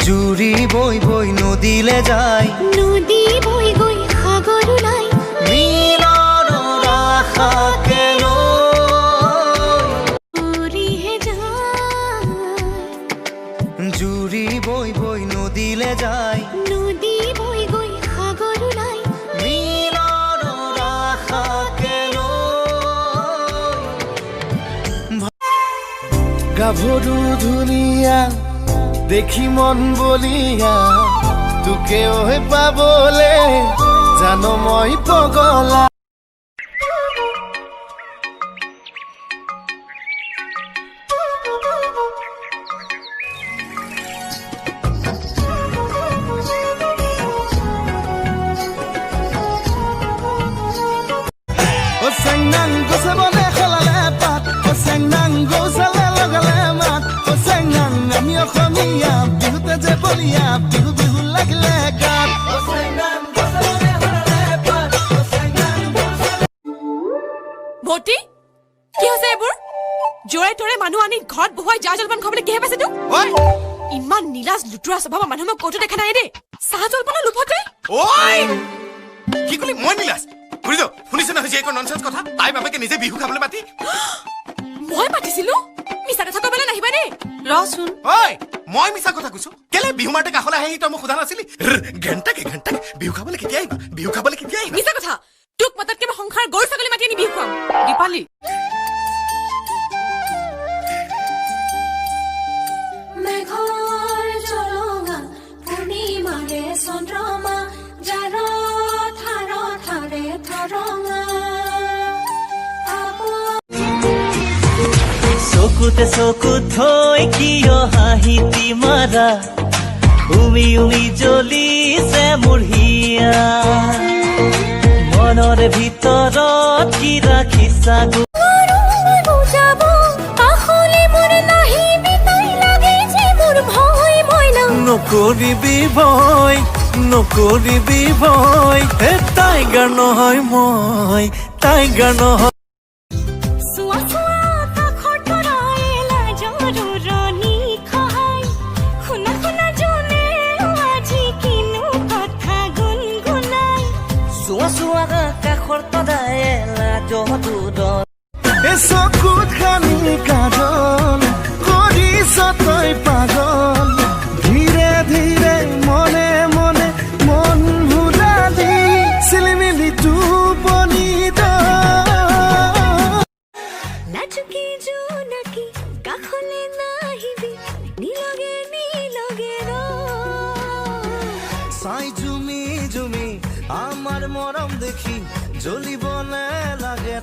জুৰি বৈ বৈ নদীলে যায় নদী বৈ গৈ সাগৰ ওলাই মিলনৰ আশাকে উৰিহে যায় জুৰি বৈ বৈ নদীলে যায় নদী বৈ গৈ সাগৰ ওলাই মিলনৰ আশাকে গাভৰু ধুনীয়া দেখি মন বলিয়া তোকে পাবলে জানো মই পগলা Senang go sabone khalale pat senang go sale lagale mat senang ami khamiya bihute je boliya bihu bihu lagle gat senang go sabone khalale pat senang go বটি কি হৈছে এবোৰ জোৰে তোৰে মানুহ আনি ঘৰত বহাই যা জলপান খাবলৈ কিহে পাইছে তোক ঐ ইমান নীলাজ লুটুৰা স্বভাৱ মানুহ মই ক'তো দেখা নাই দে চাহ জলপানৰ লোভতে ঐ কি কলি মই নিলাস বুঝিছো শুনিছ না হৈছে একো ননসেন্স কথা তাই বাপেকে নিজে বিহু খাবলৈ মাতি মই মাতিছিলো মিছা কথা ক'বলৈ নাহিবা দেই ৰচোন ঐ মই মিছা কথা কৈছো কেলে বিহু মাতে কাখলে আহি তই মোক সোধা নাছিলি ঘণ্টাকে বিহু খাবলৈ কেতিয়া আহিবা মিছা কথা তোক মাতাতকে মই সংসাৰ গৰু ছাগলী মাতি আনি বিহু খুৱাম দীপালি মেঘৰ জলঙা পূৰ্ণিমাৰে চন্দ্ৰমা যাৰ থাৰ থাৰে থৰঙা চকুতে চকু থৈ কিয় হাঁহিতি মাৰা উমি উমি জ্বলিছে মোৰ হিয়া মনৰে ভিতৰত কি ৰাখিছা নকৰিবি ভয় টাইগাৰ নহয় মই টাইগাৰ নহয় কাষৰ তদাই চকুত খানি কাজল কৰিছ তই পাগল ধীৰে ধীৰে মনে মনে মন ভুলালি চিলিমিলি টোপনি নাচুকি জোনাকি কাষলে নাহিবি নীলগে নীলগে চাই জুমি জুমি আমার মরম দেখি জ্বলিব লাগে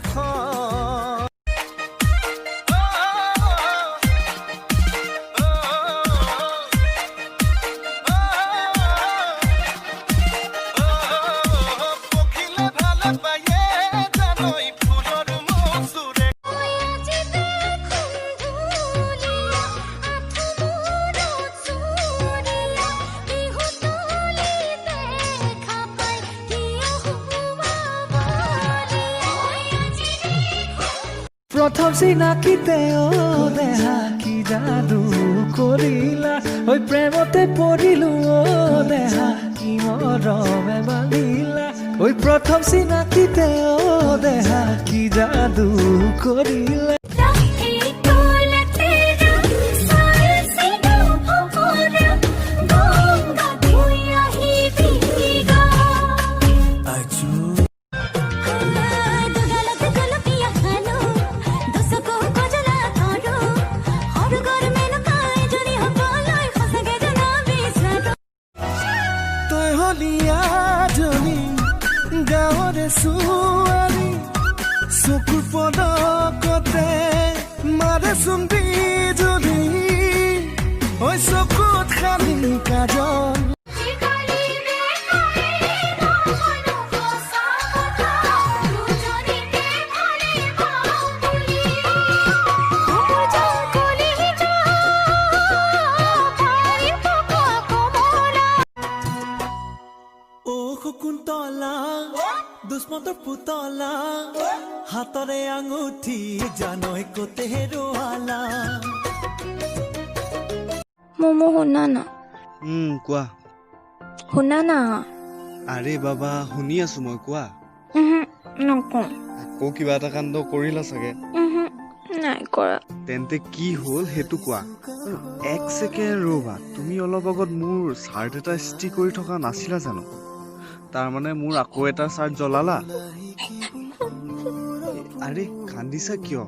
প্রথম চিনাকিতে দেহা কি জাদু করিলা ওই প্রেমতে পড়িলু দেহা কি মরমে বাঁধিলা ওই প্রথম চিনাকিতে দেহা কি জাদু করিলা গাঁৱৰে ছোৱালী চকুৰ পদকতে মাৰে চুম্বি যদি ঐ চকুত খালি কাজল দুশ্মতৰ পুতলা হাতৰে আঙুঠি জানৈ কোতে হেৰুৱালা মমো শুনা না কোৱা শুনা না আৰে বাবা শুনি আছো মই কোৱা নকওঁ আকৌ কিবা এটা কাণ্ড কৰিলা চাগে নাই কৰা তেন্তে কি হ'ল সেইটো কোৱা এক ছেকেণ্ড ৰ'বা তুমি অলপ আগত মোৰ চাৰ্ট এটা ইস্ত্ৰি কৰি থকা নাছিলা জানো তাৰমানে মোৰ আকৌ এটা চাৰ্ট জ্বলালা আৰে কান্দিছা কিয়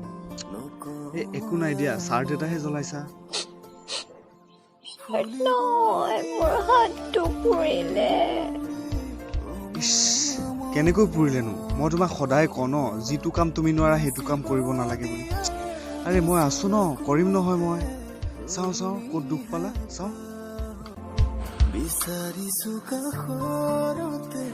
একো নাই দিয়া চাৰ্ট এটাহে জ্বলাইছা নহয় মোৰ হাতটো পুৰিলে ইছ কেনেকৈ পুৰিলেনো মই তোমাক সদায় কওঁ ন যিটো কাম তুমি নোৱাৰা সেইটো কাম কৰিব নালাগে বুলি আৰে মই আছো ন কৰিম নহয় মই চাওঁ ক'ত দুখ পালা চাওঁ বিচাৰিছো কাষৰতে